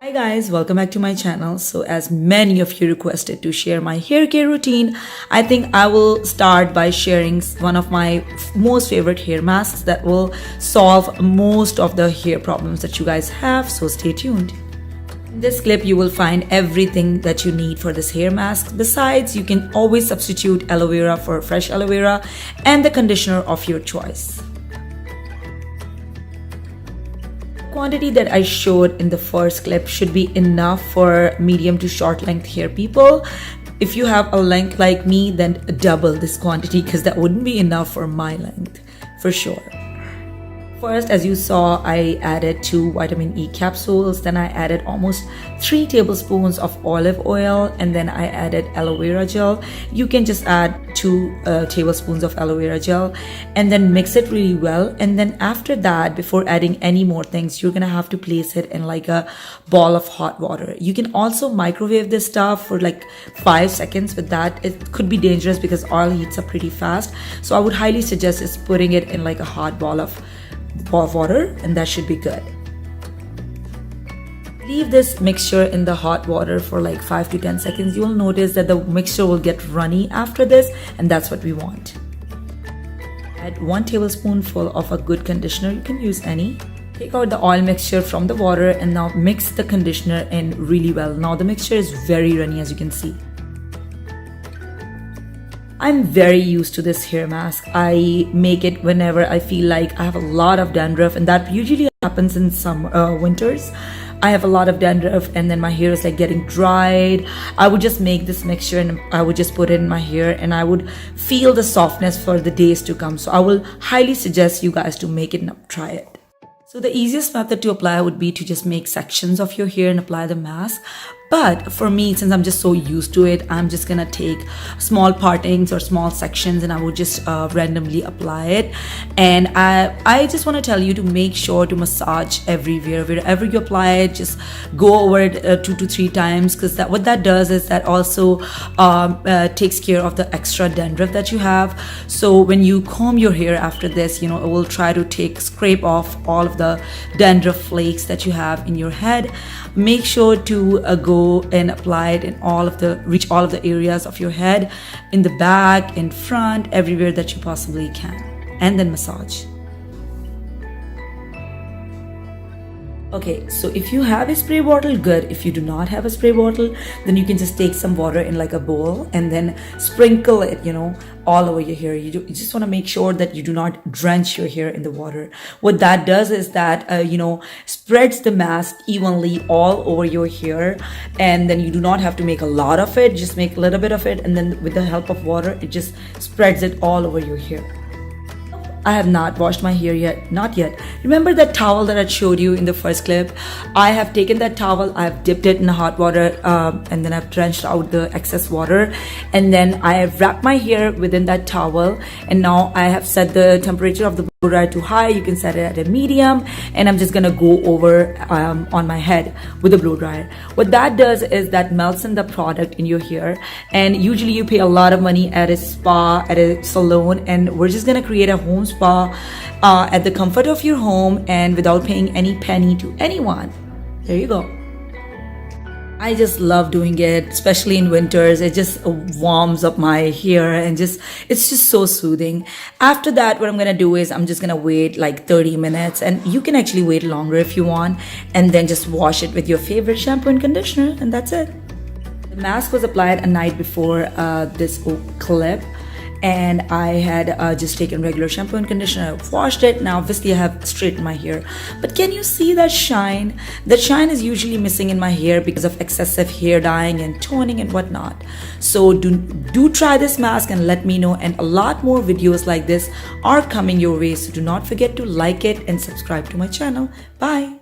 Hi guys, welcome back to my channel. So as many of you requested to share my hair care routine, I think I will start by sharing one of my most favorite hair masks that will solve most of the hair problems that you guys have. So stay tuned. In this clip, you will find everything that you need for this hair mask. Besides, you can always substitute aloe vera for fresh aloe vera and the conditioner of your choice. Quantity that I showed in the first clip should be enough for medium to short length hair people. If you have a length like me, then double this quantity because that wouldn't be enough for my length for sure. First, as you saw, I added 2 vitamin E capsules, then I added almost 3 tablespoons of olive oil, and then I added aloe vera gel. You can just add 2 tablespoons of aloe vera gel and then mix it really well. And then after that, before adding any more things, you're gonna have to place it in like a ball of hot water. You can also microwave this stuff for like 5 seconds. With that, it could be dangerous because oil heats up pretty fast. So I would highly suggest is putting it in like a hot ball of water, and that should be good. Leave this mixture in the hot water for like 5 to 10 seconds. You will notice that the mixture will get runny after this, and that's what we want. Add 1 tablespoonful of a good conditioner. You can use any. Take out the oil mixture from the water and now mix the conditioner in really well. Now the mixture is very runny, as you can see. I'm very used to this hair mask. I make it whenever I feel like I have a lot of dandruff, and that usually happens in some winters. I have a lot of dandruff and then my hair is like getting dried. I would just make this mixture and I would just put it in my hair, and I would feel the softness for the days to come. So I will highly suggest you guys to make it and try it. So the easiest method to apply would be to just make sections of your hair and apply the mask. But for me, since I'm just so used to it, I'm just gonna take small partings or small sections and I would just randomly apply it. And I just want to tell you to make sure to massage everywhere. Wherever you apply it, just go over it 2 to 3 times, because what that does is that also takes care of the extra dandruff that you have. So when you comb your hair after this, it will try to scrape off all of the dandruff flakes that you have in your head. Make sure to go and apply it in reach all of the areas of your head, in the back, in front, everywhere that you possibly can, and then massage. Okay, so if you have a spray bottle, good. If you do not have a spray bottle, then you can just take some water in like a bowl and then sprinkle it, all over your hair. You just want to make sure that you do not drench your hair in the water. What that does is that, spreads the mask evenly all over your hair, and then you do not have to make a lot of it. Just make a little bit of it, and then with the help of water, it just spreads it all over your hair. I have not washed my hair yet, not yet. Remember that towel that I showed you in the first clip? I have taken that towel, I've dipped it in hot water, and then I've drenched out the excess water, and then I have wrapped my hair within that towel, and now I have set the temperature of the blow dryer to high. You can set it at a medium, and I'm just gonna go over on my head with the blow dryer. What that does is that melts in the product in your hair, and usually you pay a lot of money at a spa, at a salon, and we're just gonna create a home spa at the comfort of your home and without paying any penny to anyone. There you go. I just love doing it, especially in winters. It just warms up my hair and it's just so soothing. After that, what I'm gonna do is I'm just gonna wait like 30 minutes, and you can actually wait longer if you want, and then just wash it with your favorite shampoo and conditioner, and that's it. The mask was applied a night before this clip, and I had just taken regular shampoo and conditioner. I washed it. Now obviously I have straightened my hair, but can you see that shine? That shine is usually missing in my hair because of excessive hair dyeing and toning and whatnot. So do try this mask and let me know, and a lot more videos like this are coming your way. So do not forget to like it and subscribe to my channel. Bye.